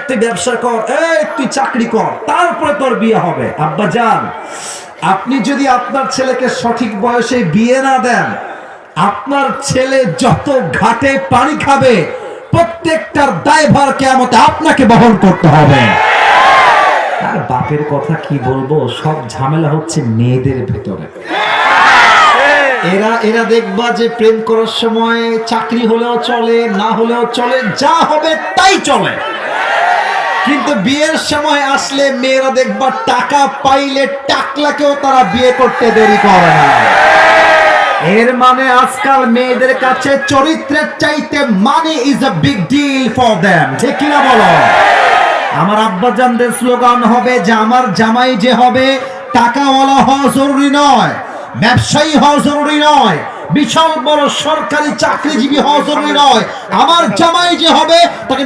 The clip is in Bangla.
তুই ব্যবসা কর, তুই চাকরি কর, তারপরে তোর বিয়ে হবে। আব্বা জান, আপনি যদি আপনার ছেলেকে সঠিক বয়সে বিয়ে না দেন, আপনার ছেলে যত ঘাটে পানি খাবে প্রত্যেকটার দায়ভার কিয়ামতে আপনাকে বহন করতে হবে। আর বাপের কথা কি বলবো, সব ঝামেলা হচ্ছে মেয়েদের ভেতরে। এরা দেখবা যে প্রেম করার সময় চাকরি হলেও চলে, না হলেও চলে, যা হবে তাই চলে, কিন্তু বিয়ের সময় আসলে মেয়েরা দেখবা টাকা পাইলে টাকলাকেও তারা বিয়ে করতে দেরি করে না। এর মানে আজকাল মেয়েদের কাছে চরিত্রের চাইতে money is a big deal for them, ঠিক কিনা বলো? আমার আব্বাজানদের স্লোগান হবে যে আমার জামাই যে হবে টাকাওয়ালা হওয়া জরুরি নয়, ব্যবসায়ী হওয়া জরুরি নয়, বিশাল বড় সরকারি চাকরিজীবী হওয়া জরুরি নয়, আমার জামাই যে হবে তাকে